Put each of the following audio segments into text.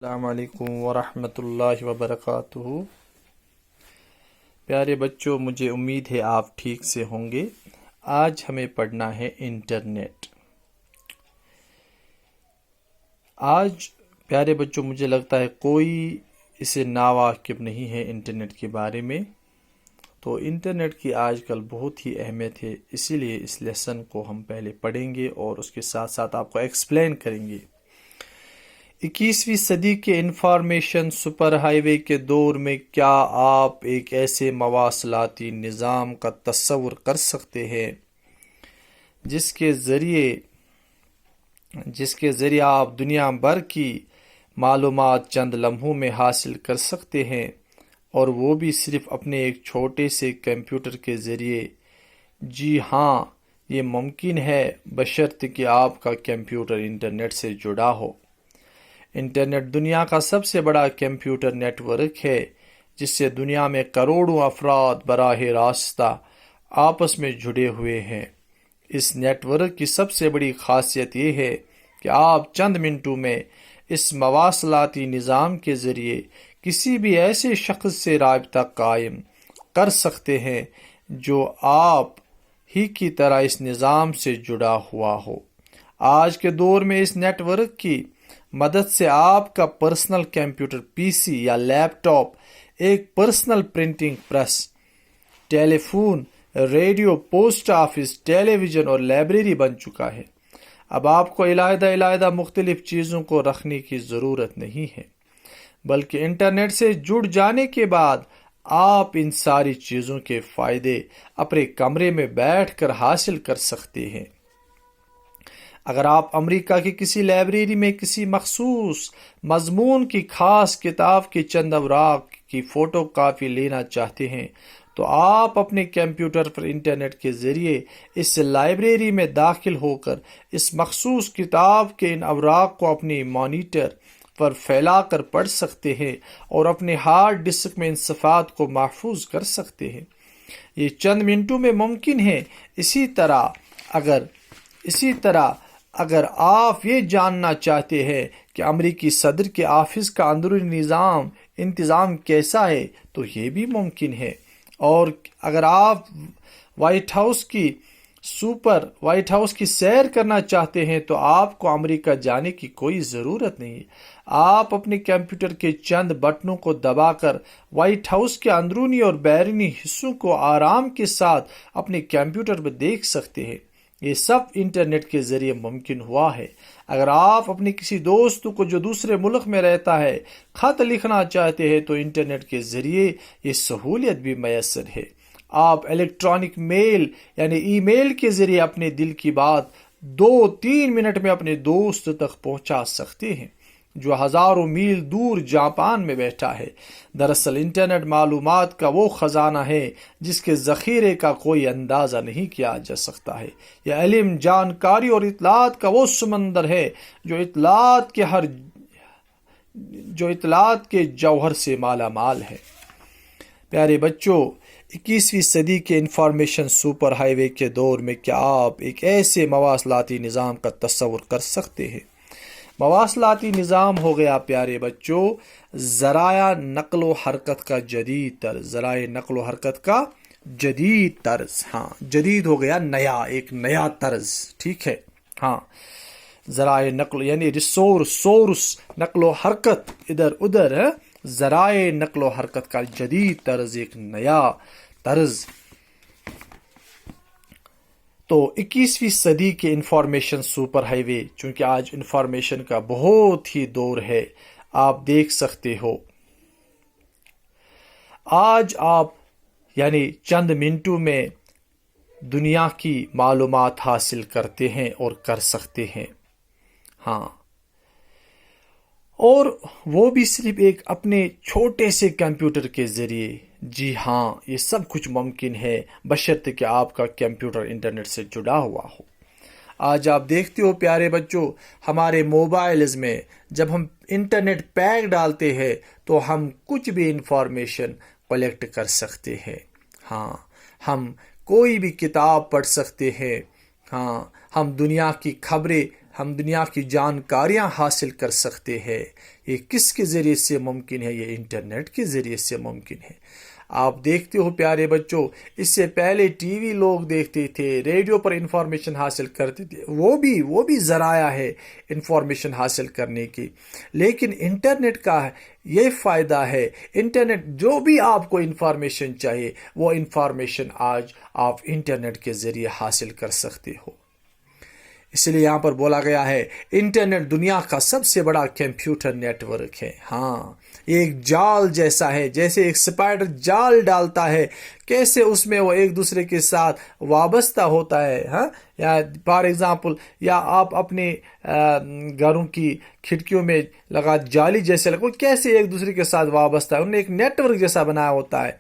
السلام علیکم ورحمۃ اللہ وبرکاتہ۔ پیارے بچوں، مجھے امید ہے آپ ٹھیک سے ہوں گے۔ آج ہمیں پڑھنا ہے انٹرنیٹ۔ آج پیارے بچوں مجھے لگتا ہے کوئی اسے ناواقف نہیں ہے انٹرنیٹ کے بارے میں۔ تو انٹرنیٹ کی آج کل بہت ہی اہمیت ہے، اسی لیے اس لیسن کو ہم پہلے پڑھیں گے اور اس کے ساتھ ساتھ آپ کو ایکسپلین کریں گے۔ 21ویں صدی کے انفارمیشن سپر ہائی وے کے دور میں کیا آپ ایک ایسے مواصلاتی نظام کا تصور کر سکتے ہیں جس کے ذریعے آپ دنیا بھر کی معلومات چند لمحوں میں حاصل کر سکتے ہیں، اور وہ بھی صرف اپنے ایک چھوٹے سے کمپیوٹر کے ذریعے؟ جی ہاں، یہ ممکن ہے، بشرطے کہ آپ کا کمپیوٹر انٹرنیٹ سے جڑا ہو۔ انٹرنیٹ دنیا کا سب سے بڑا کمپیوٹر نیٹ ورک ہے، جس سے دنیا میں کروڑوں افراد براہ راست آپس میں جڑے ہوئے ہیں۔ اس نیٹ ورک کی سب سے بڑی خاصیت یہ ہے کہ آپ چند منٹوں میں اس مواصلاتی نظام کے ذریعے کسی بھی ایسے شخص سے رابطہ قائم کر سکتے ہیں جو آپ ہی کی طرح اس نظام سے جڑا ہوا ہو۔ آج کے دور میں اس نیٹ ورک کی مدد سے آپ کا پرسنل کمپیوٹر، پی سی یا لیپ ٹاپ ایک پرسنل پرنٹنگ پریس، ٹیلی فون، ریڈیو، پوسٹ آفس، ٹیلی ویژن اور لائبریری بن چکا ہے۔ اب آپ کو علیحدہ مختلف چیزوں کو رکھنے کی ضرورت نہیں ہے، بلکہ انٹرنیٹ سے جڑ جانے کے بعد آپ ان ساری چیزوں کے فائدے اپنے کمرے میں بیٹھ کر حاصل کر سکتے ہیں۔ اگر آپ امریکہ کی کسی لائبریری میں کسی مخصوص مضمون کی خاص کتاب کے چند اوراق کی فوٹو کاپی لینا چاہتے ہیں، تو آپ اپنے کمپیوٹر پر انٹرنیٹ کے ذریعے اس لائبریری میں داخل ہو کر اس مخصوص کتاب کے ان اوراق کو اپنی مانیٹر پر پھیلا کر پڑھ سکتے ہیں اور اپنے ہارڈ ڈسک میں ان صفحات کو محفوظ کر سکتے ہیں۔ یہ چند منٹوں میں ممکن ہے۔ اسی طرح اگر آپ یہ جاننا چاہتے ہیں کہ امریکی صدر کے آفس کا اندرونی انتظام کیسا ہے، تو یہ بھی ممکن ہے۔ اور اگر آپ وائٹ ہاؤس کی سیر کرنا چاہتے ہیں تو آپ کو امریکہ جانے کی کوئی ضرورت نہیں۔ آپ اپنے کمپیوٹر کے چند بٹنوں کو دبا کر وائٹ ہاؤس کے اندرونی اور بیرونی حصوں کو آرام کے ساتھ اپنے کمپیوٹر پر دیکھ سکتے ہیں۔ یہ سب انٹرنیٹ کے ذریعے ممکن ہوا ہے۔ اگر آپ اپنے کسی دوست کو جو دوسرے ملک میں رہتا ہے خط لکھنا چاہتے ہیں تو انٹرنیٹ کے ذریعے یہ سہولیت بھی میسر ہے۔ آپ الیکٹرانک میل یعنی ای میل کے ذریعے اپنے دل کی بات 2-3 منٹ میں اپنے دوست تک پہنچا سکتے ہیں جو ہزاروں میل دور جاپان میں بیٹھا ہے۔ دراصل انٹرنیٹ معلومات کا وہ خزانہ ہے جس کے ذخیرے کا کوئی اندازہ نہیں کیا جا سکتا ہے۔ یہ علم، جانکاری اور اطلاعات کا وہ سمندر ہے جو اطلاعات کے جوہر سے مالا مال ہے۔ پیارے بچوں، 21ویں صدی کے انفارمیشن سپر ہائی وے کے دور میں کیا آپ ایک ایسے مواصلاتی نظام کا تصور کر سکتے ہیں؟ مواصلاتی نظام ہو گیا پیارے بچوں ذرائع نقل و حرکت کا جدید طرز۔ ہاں، جدید ہو گیا ایک نیا طرز، ٹھیک ہے۔ ہاں، ذرائع نقل یعنی سورس نقل و حرکت ادھر ادھر ہے، ذرائع نقل و حرکت کا جدید طرز، ایک نیا طرز۔ تو 21ویں صدی کے انفارمیشن سپر ہائی وے، چونکہ آج انفارمیشن کا بہت ہی دور ہے، آپ دیکھ سکتے ہو آج آپ چند منٹوں میں دنیا کی معلومات حاصل کرتے ہیں اور کر سکتے ہیں۔ ہاں، اور وہ بھی صرف ایک اپنے چھوٹے سے کمپیوٹر کے ذریعے۔ جی ہاں، یہ سب کچھ ممکن ہے بشرطے کہ آپ کا کمپیوٹر انٹرنیٹ سے جڑا ہوا ہو۔ آج آپ دیکھتے ہو پیارے بچوں، ہمارے موبائلز میں جب ہم انٹرنیٹ پیک ڈالتے ہیں تو ہم کچھ بھی انفارمیشن کلیکٹ کر سکتے ہیں۔ ہاں، ہم کوئی بھی کتاب پڑھ سکتے ہیں۔ ہاں، ہم دنیا کی خبریں ہم دنیا کی جانکاریاں حاصل کر سکتے ہیں، یہ کس کے ذریعے سے ممکن ہے؟ یہ انٹرنیٹ کے ذریعے سے ممکن ہے۔ آپ دیکھتے ہو پیارے بچوں، اس سے پہلے ٹی وی لوگ دیکھتے تھے، ریڈیو پر انفارمیشن حاصل کرتے تھے، وہ بھی ذرائع ہے انفارمیشن حاصل کرنے کی، لیکن انٹرنیٹ کا یہ فائدہ ہے، انٹرنیٹ جو بھی آپ کو انفارمیشن چاہیے وہ انفارمیشن آج آپ انٹرنیٹ کے ذریعے حاصل کر سکتے ہو۔ اس لیے یہاں پر بولا گیا ہے انٹرنیٹ دنیا کا سب سے بڑا کمپیوٹر نیٹ ورک ہے۔ ہاں، یہ ایک جال جیسا ہے، جیسے ایک سپائڈر جال ڈالتا ہے، کیسے اس میں وہ ایک دوسرے کے ساتھ وابستہ ہوتا ہے۔ ہاں، یا فار ایگزامپل، یا آپ اپنے گھروں کی کھڑکیوں میں لگا جالی جیسے لگا، کیسے ایک دوسرے کے ساتھ وابستہ ہے، انہوں نے ایک نیٹ ورک جیسا بنایا ہوتا ہے۔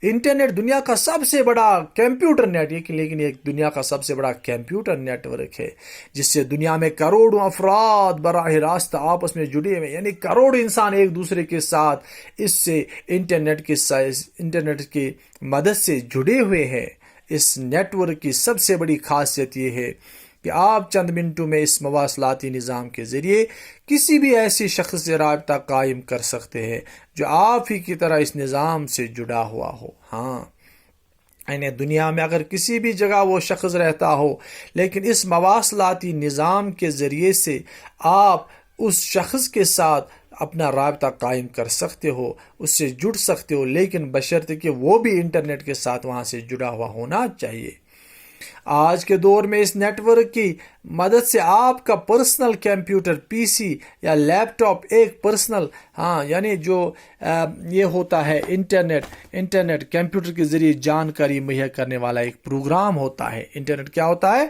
انٹرنیٹ دنیا کا سب سے بڑا کمپیوٹر نیٹ، لیکن ایک دنیا کا سب سے بڑا کمپیوٹر نیٹ ورک ہے، جس سے دنیا میں کروڑوں افراد براہ راست آپس میں جڑے ہوئے، یعنی کروڑ انسان ایک دوسرے کے ساتھ اس سے انٹرنیٹ کی مدد سے جڑے ہوئے ہیں۔ اس نیٹ ورک کی سب سے بڑی خاصیت یہ ہے کہ آپ چند منٹوں میں اس مواصلاتی نظام کے ذریعے کسی بھی ایسی شخص سے رابطہ قائم کر سکتے ہیں جو آپ ہی کی طرح اس نظام سے جڑا ہوا ہو۔ ہاں، یعنی دنیا میں اگر کسی بھی جگہ وہ شخص رہتا ہو، لیکن اس مواصلاتی نظام کے ذریعے سے آپ اس شخص کے ساتھ اپنا رابطہ قائم کر سکتے ہو، اس سے جڑ سکتے ہو، لیکن بشرطے کہ وہ بھی انٹرنیٹ کے ساتھ وہاں سے جڑا ہوا ہونا چاہیے۔ آج کے دور میں اس نیٹ ورک کی مدد سے آپ کا پرسنل کمپیوٹر، پی سی یا لیپ ٹاپ ایک پرسنل یعنی جو یہ ہوتا ہے انٹرنیٹ کمپیوٹر کے ذریعے جانکاری مہیا کرنے والا ایک پروگرام ہوتا ہے۔ انٹرنیٹ کیا ہوتا ہے؟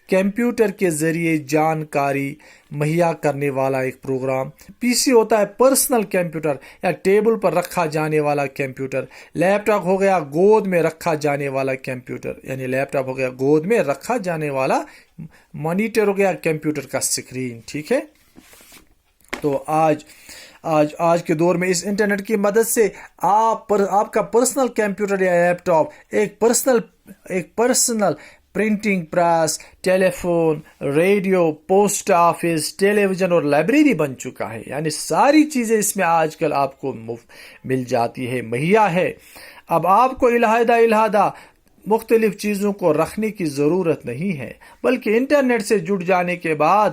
کمپیوٹر کے ذریعے جانکاری مہیا کرنے والا ایک پروگرام۔ پی سی ہوتا ہے پرسنل کمپیوٹر یا ٹیبل پر رکھا جانے والا کمپیوٹر۔ لیپ ٹاپ ہو گیا گود میں رکھا جانے والا کمپیوٹر، یعنی لیپ ٹاپ ہو گیا گود میں رکھا جانے والا، مانیٹر ہو گیا کمپیوٹر کا اسکرین۔ ٹھیک ہے، تو آج کے دور میں اس انٹرنیٹ کی مدد سے آپ کا پرسنل کمپیوٹر یا لیپ ٹاپ ایک پرسنل پرنٹنگ پریس، ٹیلی فون، ریڈیو، پوسٹ آفس، ٹیلی ویژن اور لائبریری بن چکا ہے۔ یعنی ساری چیزیں اس میں آج کل آپ کو مل جاتی ہے، مہیا ہے۔ اب آپ کو علیحدہ مختلف چیزوں کو رکھنے کی ضرورت نہیں ہے، بلکہ انٹرنیٹ سے جڑ جانے کے بعد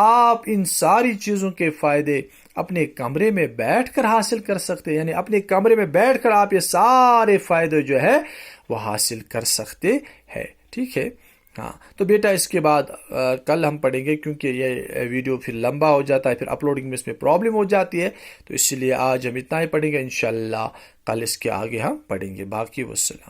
آپ ان ساری چیزوں کے فائدے اپنے کمرے میں بیٹھ کر حاصل کر سکتے ہیں۔ یعنی اپنے کمرے میں بیٹھ کر آپ یہ سارے فائدے جو ہے وہ حاصل کر سکتے ہیں۔ ٹھیک ہے، ہاں، تو بیٹا اس کے بعد کل ہم پڑھیں گے، کیونکہ یہ ویڈیو پھر لمبا ہو جاتا ہے، پھر اپلوڈنگ میں اس میں پرابلم ہو جاتی ہے، تو اس لیے آج ہم اتنا ہی پڑھیں گے، انشاءاللہ کل اس کے آگے ہم پڑھیں گے۔ باقی والسلام۔